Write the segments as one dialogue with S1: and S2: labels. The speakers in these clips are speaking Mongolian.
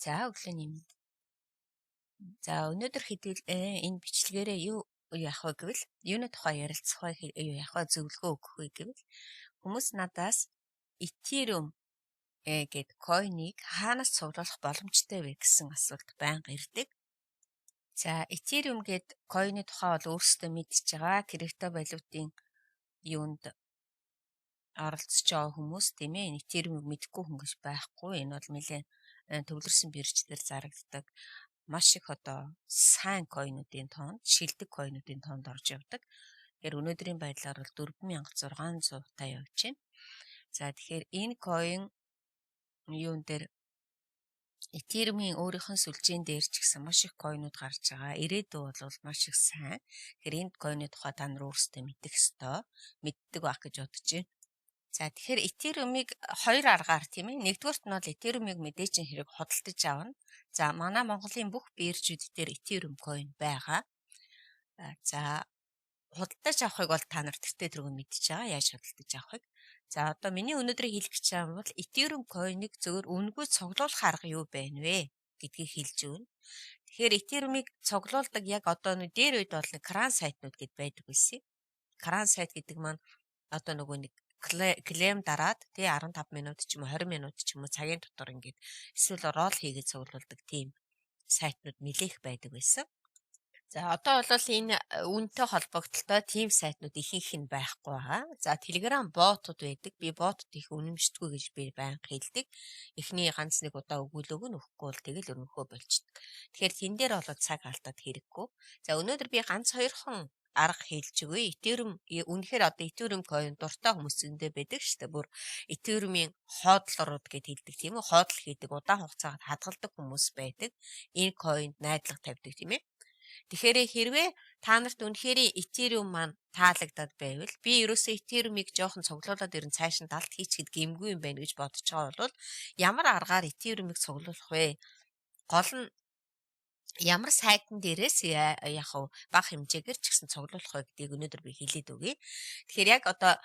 S1: За өглөөний минь. За өнөөдөр энэ бичлэгээрээ юу яах вэ гэвэл юуны тухай ярилцах вэ юу яах вэ зөвлөгөө өгөх вэ гэвэл хүмүүс надаас Ethereum гэд койныг хаанаас цуглуулах боломжтой вэ гэсэн асуулт байнга ирдэг. За Ethereum гэд койны тухай бол өөрсдөө мэдчихэж байгаа криптовалютын юунд оролцож байгаа хүмүүс тийм ээ Ethereum-ыг мэдэхгүй хүн гэж байхгүй. Энэ бол нэлээд төвлөрсөн бирждэр зарагддаг маш их одоо сайн койнуудын тоонд, шилдэг койнуудын тоонд орж явдаг. Тэгэхээр өнөөдрийн байдлаар бол 4600 та явж байна. За тэгэхээр энэ койн юун дээр Ethereum-ийн өөрийнх нь сүлжээн дээр ч гэсэн маш их койнууд гарч байгаа. Ирээдүй бол маш их сайн. Тэгэхээр энэ койны тухай та нар өөрсдөө мэдэх ёстой. Мэддэг байх гэж бодож байна. За тэгэхээр Ethereum-ыг хоёр аргаар тийм ээ. Нэгдүгээрт нь бол Ethereum-ыг мэдээж хэрэг худалдаж авна. За манай Монголын бүх биржүүд дээр Ethereum coin байгаа. За худалдаж авахыг бол та нар тэртээ түргэн мэдчихэж байгаа. Яаж худалдаж авахыг. За одоо миний өнөөдрийг хэлэх гэж байгаа бол Ethereum coin-ыг зөвөр үнэгүй цуглуулах арга юу байна вэ гэдгийг хэлж өгнө. Тэгэхээр Ethereum-ыг цуглуулдаг яг одоо нэг дээр үед бол нэг кран сайтнууд гэд байдаг байсан. Кран сайт гэдэг маань одоо нөгөө нэг клейм дараад тий 15 минут ч юм уу 20 минут ч юм уу цагийн дотор ингээд эсвэл рол хийгээд цуглуулдаг тийм сайтнууд нэлээх байдаг байсан. За одоо бол энэ үнэтэй холбогдлолтой тийм сайтнууд ихэнх нь байхгүй байгаа. За Telegram ботууд байдаг. Би ботууд их үнэмшдэггүй гэж би байнга хэлдэг. Эхний ганц нэг удаа өгүүлөөг нь өгөхгүй бол тэгэл өрнөхөө болчихдог. Тэгэхээр тэн дээр бол цаг алдаад хэрэггүй. За өнөөдөр би ганц хоёрхан арга хэлж өгье. Ethereum үнэхээр одоо Ethereum coin дуртай хүмүүс зөндөө байдаг шүү дээ. Бүр Ethereum-ийн хоодлорууд гэд хэлдэг тийм үү? Хоодл хийдэг, удаан хугацаагаар хадгалдаг хүмүүс байдаг. Энэ coin найдлага тавьдаг тийм ээ. Тэгэхээр хэрвээ та нарт үнэхээр Ethereum маань таалагдаад байвал би ерөөсөө Ethereum-ыг жоохон цуглуулад ирэн цааш нь далд хийчихэд гэмгүй юм байна гэж бодож байгаа бол ямар аргаар Ethereum-ыг цуглуулах вэ? Гол нь ямар сайтн дээрээс яг бага хэмжээгээр ч гэсэн цуглуулах вэ гэдгийг өнөөдөр би хэлээд өгье. Тэгэхээр яг одоо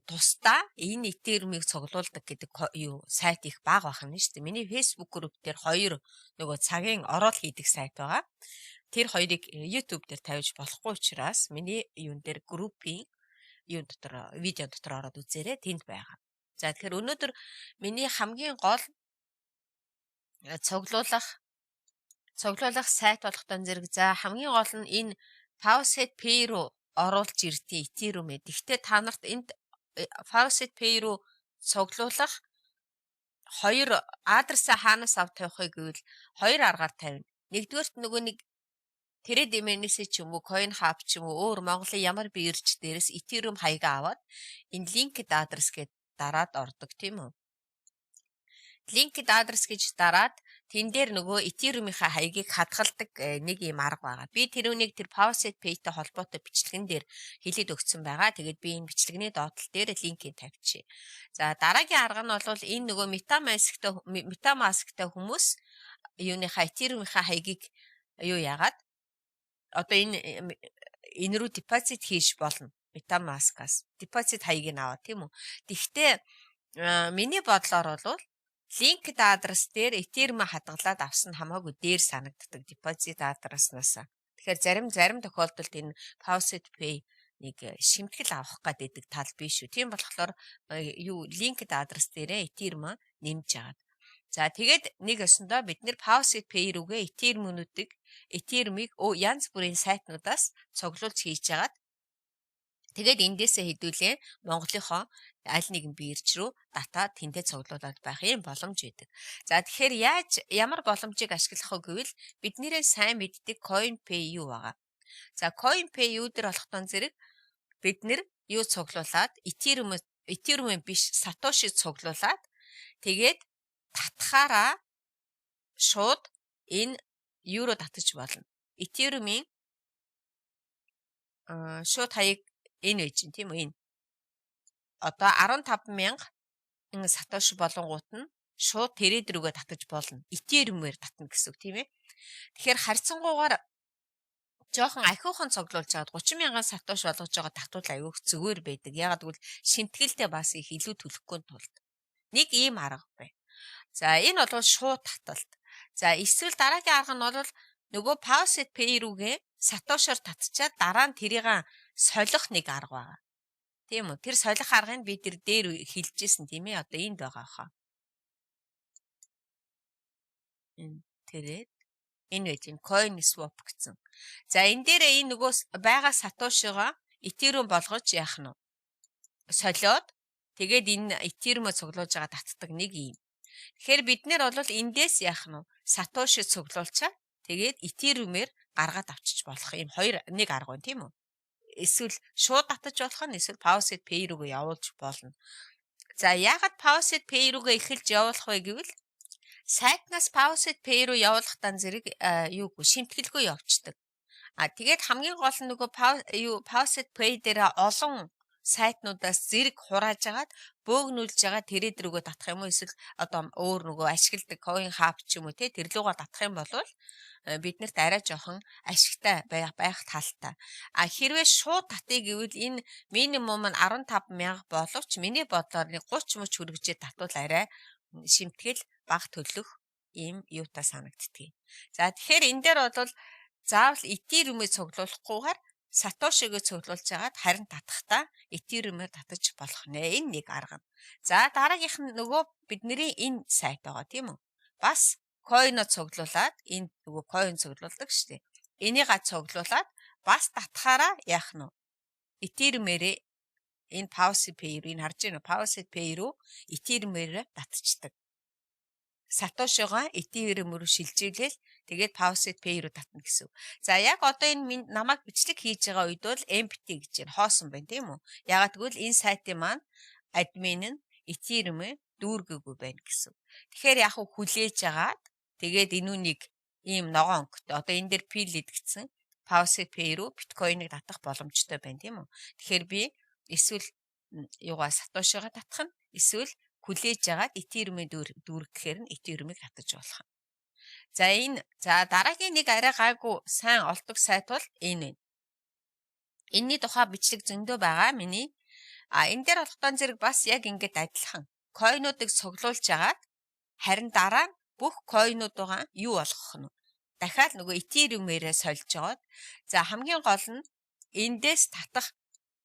S1: тусдаа энэ Ethereum-ыг цуглуулдаг гэдэг юу сайт их бага байх нь шүү дээ. Миний Facebook групп дээр хоёр нөгөө цагийн ороод хийдэг сайт байгаа. Тэр хоёрыг YouTube дээр тавьж болохгүй учраас миний юун дээр группийн юун дотор видео дотор ороод үзээрэй, тэнд байгаа. За тэгэхээр өнөөдөр миний хамгийн гол цуглуулах сайт болохтой зэрэг за хамгийн гол нь энэ Faucet Pay руу оруулж ирдээ Ethereum ээ. Гэхдээ та нарт энд Faucet Pay руу цуглуулах хоёр адресаа хаанаас авч тавих вэ гэвэл хоёр аргаар тавина. Нэгдүгээрт нөгөө нэг Trade MNS ч юм уу, Coin Hub ч юм уу, өөр Монголын ямар бирж дээрээс Ethereum хаягаа аваад энэ linked address гэд дараад ордог тийм үү? Linked address гэж дараад тэн дээр нөгөө Ethereum-ийнхаа хаягийг хадгалдаг нэг юм арга байгаа. Би тэр үнийг тэр Faucet Pay-тэй холбоотой бичлэгэн дээр хэлээд өгсөн байгаа. Тэгээд би энэ бичлэгний доотлол дээр линкийг тавьчих. За дараагийн арга нь бол энэ нөгөө MetaMask-тай хүмүүс юуныхаа Ethereum-ийнхаа хаягийг юу яагаад одоо энэ рүү депозит хийж болно. MetaMask-аас депозит хаягийг аваа тийм үү. Тэгвэл миний бодлоор бол linked address дээр Ethereum хадгалаад авсан хамаагүй дээр санагддаг депозит адреснаасаа. Тэгэхээр зарим тохиолдолд энэ Faucet Pay нэг шимтгэл авах гэдэг тал биш үү. Тийм болохоор linked address дээрээ Ethereum нэмж аваад. За тэгээд нэг өсөндөө бид нэр Faucet Pay рүүгээ Ethereum-ыг янз бүрийн сайтнуудаас цуглуулж хийж агаад тэгээд эндээсээ хэдүүлээ Монголынхоо аль нэгэн бирж рүү дата тэндээ цуглуулад байх юм боломж байдаг. За тэгэхээр ямар боломжийг ашиглах вэ гэвэл биднэрээ сайн мэддэг CoinPay юу байгаа. За CoinPay юу дээр болохтой зэрэг бид нэр юу цуглуулад Ethereum биш Satoshi цуглуулад тэгээд татхаараа шууд энэ юуруу татаж болно. Ethereum-ийн шууд хаяг энэ байж гин тийм үү энэ. Одоо 15,000 Satoshi болонгууд нь шууд тэрээд рүүгээ татаж болно. Ethereum-ээр татна гэсэн үг тийм ээ. Тэгэхээр харьцангуйгаар жоохон ахиухан цуглуулж аваад 30,000 Satoshi болгож байгаа татвал аюух зүгээр байдаг. Ягаад гэвэл шинтгэлтэй бас их илүү төлөхгүй тулд. Нэг ийм арга бай. За энэ бол шууд таталт. За эсвэл дараагийн арга нь бол нөгөө Faucet Pay рүүгээ Satoshi-ор татчихад дараа нь тэрийг солих нэг арга байгаа. Тийм үү? Тэр солих аргыг би тэр дээр хэлжсэн тийм ээ. Одоо энд байгаа хаа. Тэгээд энэ байж юм coin swap гэсэн. За энэ дээрээ энэ нөгөө байгаа Satoshi-гоо Ethereum болгож яах нь вэ? Солиод тэгээд энэ Ethereum-ыг цуглуулж байгаа татдаг нэг юм. Тэгэхээр бид нэр бол эндээс яах нь вэ? Satoshi цуглуулчаа тэгээд Ethereum-ээр гаргаад авчиж болох юм нэг арга байна тийм үү? Эсвэл шууд татаж болох нь эсвэл Faucet Pay рүүгээ явуулж болно. За яагаад Faucet Pay рүүгээ эхэлж явуулах вэ гэвэл сайтнаас Faucet Pay руу явуулахдаа зэрэг шимтгэлгүй явцдаг. Тэгээд хамгийн гол нь нөгөө Faucet Pay дээр олон сайтнуудаас зэрэг хурааж агаад бөөгнүүлж байгаа тэрээд рүүгээ татах юм уу эсвэл одоо өөр нөгөө ашигладаг coin hub ч юм уу те тэр лугаа татах юм бол биднэрт арай жоохон ашигтай байх талтай. Хэрвээ шууд татъя гэвэл энэ минимум нь 15,000 боловч миний бодлоор нэг 30 мөч хүргэжээ татвал арай шимтгэл баг төлөх ийм юутай санагддгийг. За тэгэхээр энэ дээр бол заавал Ethereum-ыг цуглуулахгүйгээр Satoshi-г цуглуулж агаад харин татахтаа Ethereum-ээр татаж болох нэ. Энэ нэг арга. За дараагийнх нь нөгөө бидний энэ сайт байгаа тийм үү? Бас coin-о цуглуулад энэ нөгөө coin цуглуулдаг шүү дээ. Энийг цуглуулад бас татхаараа яах нь вэ? Ethereum-ээр энэ Faucet Pay руу энэ харж байна. Faucet Pay руу Ethereum-ээр татчихдаг. Satoshi-гоо Ethereum руу шилжүүлээл тэгээд Faucet Pay руу татна гэсэн. За яг одоо энэ намайг бичлэг хийж байгаа үед бол empty гэж байна. Хоосон байна тийм үү? Ягаад гэвэл энэ сайтын маань админ нь Ethereum-ыг дүүргээгүй байна гэсэн. Тэгэхээр яг хүлээж агаад тэгээд энүүнийг ийм ногоон өнгөтэй одоо энэ дээр пил идэгдсэн Faucet Pay руу биткойныг татах боломжтой байна тийм үү? Тэгэхээр би эсвэл Satoshi-га татах нь эсвэл хүлээж агаад Ethereum-ыг дүүргэхээр нь Ethereum-ыг татаж болох юм. За дараагийн нэг арай гайгүй сайн олдог сайт бол энэ. Энийний тухай бичлэг зөндөө байгаа миний. Энэ дээр болохтон зэрэг бас яг ингэж адилхан. Coin-уудыг цуглуулж агаад харин дараа нь бүх coin-уудаа юу болгох нь? Дахиад нөгөө Ethereum-ээрээ сольж жоод за хамгийн гол нь эндээс татах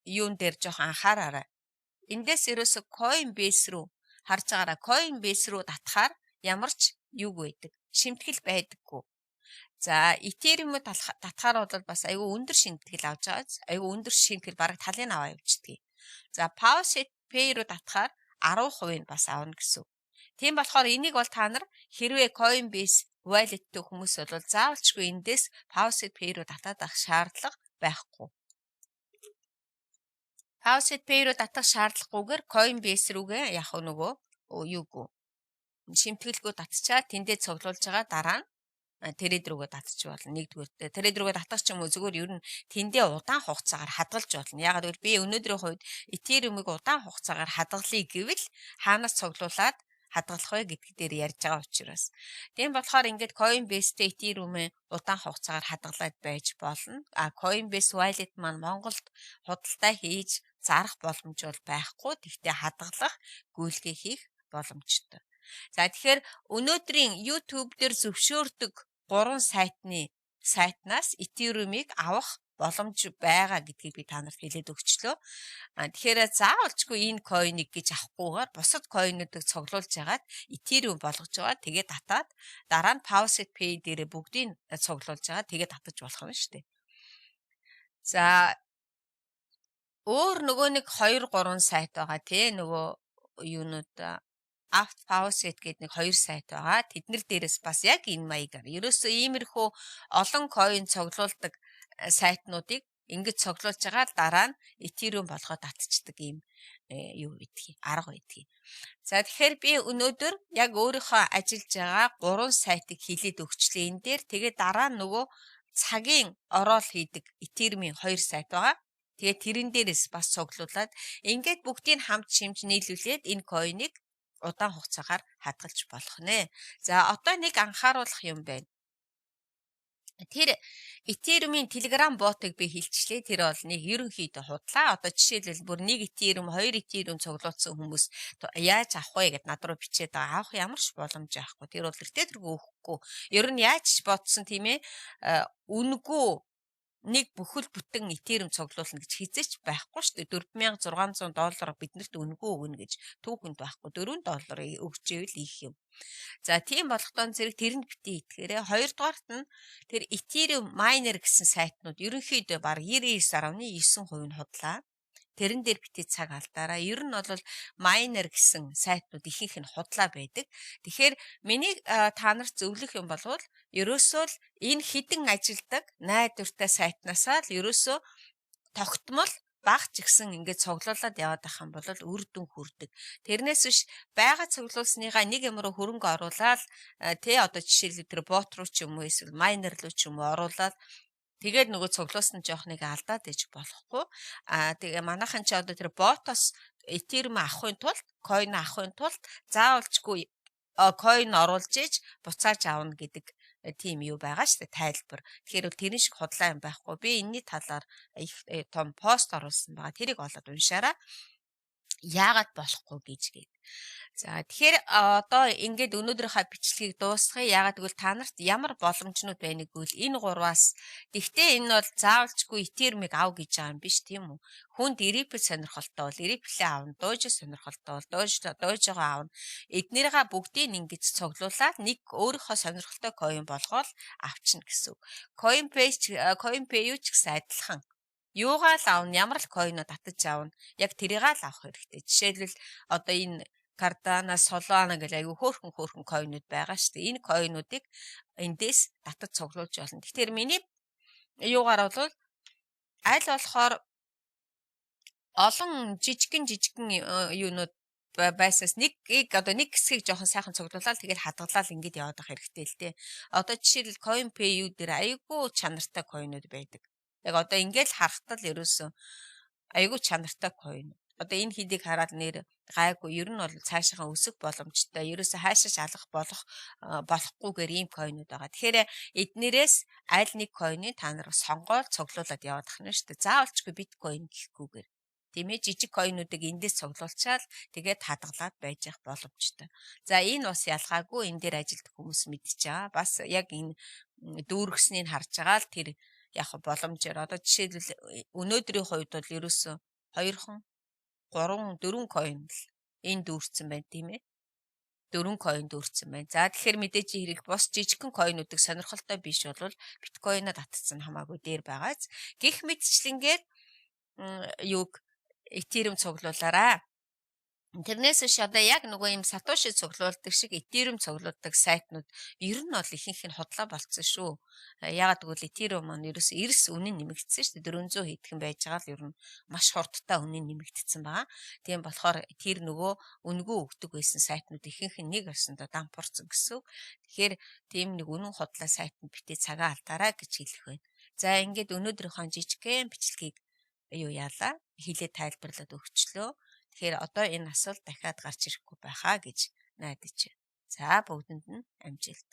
S1: юун дээр жоохон анхаараарай. Эндээс ерөөсө Coinbase руу харж байгаараа Coinbase руу татахаар ямар ч юг байдаг. Шимтгэл байдаггүй. За Ethereum татахаар бол бас айгүй өндөр шимтгэл авч байгаа. Айгүй өндөр шимтгэл бараг талын аваа явуулдаг. За Faucet Pay руу татахаар 10% нь бас авна гэсэн. Тийм болохоор энийг бол та нар хэрвээ Coinbase wallet-тэй хүмүүс бол заавалчгүй эндээс Faucet Pay руу татаад авах шаардлага байхгүй. Faucet Pay руу татах шаардлагагүйгээр Coinbase рүүгээ яг нөгөө шимтгэлгүй татчаад тэндээ цуглуулж байгаа дараа нь тэрээд рүүгээ татчих болно. Нэгдүгээр тэрээд рүүгээ татах ч юм уу зүгээр ер нь тэндээ удаан хугацаагаар хадгалж болно. Яг гэвэл би өнөөдрийн хувьд Ethereum-ыг удаан хугацаагаар хадгалъя гэвэл хаанаас цуглуулад хадгалах вэ гэдг дээр ярьж байгаа учраас. Тийм болохоор ингээд Coinbase-тэй Ethereum-ыг удаан хугацаагаар хадгалаад байж болно. Coinbase wallet маань Монголд худалдаа хийж зарах боломж бол байхгүй. Тэгтээ хадгалах, гүйлгээ хийх боломжтой. За тэгэхээр өнөөдрийн YouTube дээр зөвшөөрдөг 3 сайтнаас Ethereum-ыг авах боломж байгаа гэдгийг би та нарт хэлээд өгчлөө. Тэгэхээр заавалчгүй энэ coin-ыг гэж авахгүйгээр бусад coin-уудыг цуглуулж агаад Ethereum болгож байгаа. Тэгээд татаад дараа нь Faucet Pay дээр бүгдийг цуглуулж агаад тэгээд татаж болох юм шүү дээ. За өөр нөгөө нэг 2 3 сайт байгаа тий нөгөө юунууд Faucet гэдэг нэг 2 сайт байгаа. Тэднэр дээрээс бас яг энэ маягаар ерөөсөө иймэрхүү олон coin цуглуулдаг сайтнуудыг ингэж цуглуулж байгаа дараа нь Ethereum болгоод татчихдаг юм арга байдгийг. За тэгэхээр би өнөөдөр яг өөрийнхөө ажиллаж байгаа 3 сайтыг хэлээд өгчлээ энэ дээр. Тэгээд дараа нь нөгөө цагийн ороод хийдэг Ethereum-ийн 2 сайт байгаа. Тэгээд тэрэн дээрээс бас цуглуулад ингээд бүгдийг хамт шимж нийлүүлээд энэ coin-ыг удаан хугацаагаар хадгалж болох нэ. За одоо нэг анхааруулах юм байна. Тэр Ethereum-ийн Telegram ботыг би хэлчихлээ. Тэр бол нэг ерөнхийдөө худлаа. Одоо жишээлбэл бүр 1 Ethereum, 2 Ethereum цуглуулсан хүмүүс яаж авах вэ гэд над руу бичээд байгаа. Авах ямар ч боломж байхгүй. Тэр бол тэртээ өгөхгүй. Ер нь яаж бодсон тийм ээ? Үнэгүй нэг бүхэл бүтэн Ethereum цуглуулна гэж хизээч байхгүй шүү дээ. $4,600 биднэрт үнэгүй өгнө гэж түүхэнд байхгүй. $4 өгч ивэл их юм. За тийм болохдоо зэрэг тэрэнд битгий итгээрэй. Хоёрдугаарт нь тэр Ethereum miner гэсэн сайтнууд ерөнхийдөө баг 99.9% нь худлаа. Тэрэн дээр битгий цаг алдаараа. Ер нь бол miner гэсэн сайтнууд ихэнх нь худлаа байдаг. Тэгэхээр миний та нарт зөвлөх юм бол ерөөсөө л энэ хідэн ажилдаг найдвартай сайтнасаа л ерөөсөө тогтмол баг ч гэсэн ингээд цуглуулад яваад ах юм бол үр дүн хүрдэг. Тэрнээс биш байгаа цуглуулсныгаа нэг юм руу хөрөнгө оруулаад одоо жишээлбэл тэр бот руу ч юм уу эсвэл майнер руу ч юм уу оруулаад тэгээд нөгөө цуглуулсан жоохныг алдаад иж болохгүй. Тэгээ манайхан ч одоо тэр ботоос Ethereum авахын тулд, coin авахын тулд заавалчгүй coin оруулж иж буцааж авна гэдэг тийм юу байгаа шүү дээ тайлбар. Тэгэхээр тэрэн шиг худлаа юм байхгүй. Би энэний талаар их том пост оруулсан байгаа. Тэрийг олоод уншаарай. Яагаад болохгүй гэж. За тэгэхээр одоо ингээд өнөөдрийнхөө бичлэгийг дуусгая. Яагаад гэвэл та нарт ямар боломжнууд байна гэвэл энэ гурваас тэгтээ энэ бол заавалчгүй Ethereum-ыг ав гэж байгаа юм биш тийм үү? Хүнд Ripple сонирхолтой бол Ripple-ээ авна, Doge сонирхолтой бол Doge-го авна. Эднэрийгээ бүгдийг ингэж цуглуулад нэг өөрийнхөө сонирхолтой coin болгоод авчна гэсэн үг. Coinpay юу ч гэсэн адилхан. Юугаа л авна, ямар л coin-о татаж авна. Яг тэрийг л авах хэрэгтэй. Жишээлбэл одоо энэ Cardano, Solana гэх аюу хөөрхөн coinуд байгаа шүү дээ. Энэ coinуудыг эндээс татаж цуглуулж болно. Тэгэхээр миний юугаар бол аль болохоор олон жижигэн юунууд байсаас нэг хэсгийг жоохон сайхан цуглуулаад тэгээд хадгалаад ингэж яваад байх хэрэгтэй л дээ. Одоо жишээлбэл Coinpay юу дээр аюугүй чанартай coinуд байдаг. Яг одоо ингэж харахтал ерөөсөн аюугүй чанартай coin. Одоо энэ хидийг хараад нэр гайгүй ер нь бол цаашаа өсөх боломжтой. Ерөөсө хаашаач алах болохгүйгээр ийм coinуд байгаа. Тэгэхээр эднэрээс аль нэг coin-ыг та нар сонгоод цуглуулад яваад ахна шүү дээ. Заавалчгүй биткойн гэхгүйгээр. Тийм ээ жижиг coinуудыг эндээс цуглуулчаал тэгээд хадгалаад байж явах боломжтой. За энэ бас ялгаагүй энэ дээр ажилтг хүмүүс мэдчихэж байгаа. Бас яг энэ дүүргэснийг харж байгаа л тэр яг боломжоор одоо жишээлбэл өнөөдрийн хувьд бол ерөөсө 2 3 4 coin л энэ дүүрсэн байна тийм ээ. 4 coin дүүрсэн байна. За тэгэхээр мэдээж хэрэг бос жижигхэн coinуудыг сонирхолтой биш бол биткойноо татсан хамаагүй дээр байгааз. Гэх мэтчлэнгээр юуг Ethereum цуглуулаарай. Тэрнээс биш одоо яг нөгөө юм Satoshi цуглуулдаг шиг Ethereum цуглуулдаг сайтнууд ер нь бол ихэнх нь худлаа болцсон шүү. Яагаад гэвэл Ethereum маань ерөөсөө эрс үнэ нэмэгдсэн шүү дээ. 400 хэдхэн байж байгаа л ер нь маш хурдтай үнэ нэмэгдсэн байгаа. Тийм болохоор тэр нөгөө үнэгүй өгдөг байсан сайтнууд ихэнх нь нэг осондоо дампуурсан гэсэн. Тэгэхээр тийм нэг үнэн худлаа сайтанд битээ цагаа алдаарай гэж хэлэх байна. За ингээд өнөөдрийнхөө жижигхэн бичлэгийг юу яалаа хилээ тайлбарлаад өгчлөө. Тэгэхээр одоо энэ асуулт дахиад гарч ирэхгүй байхаа гэж найдаж байна. За бүгдэнд нь амжилт.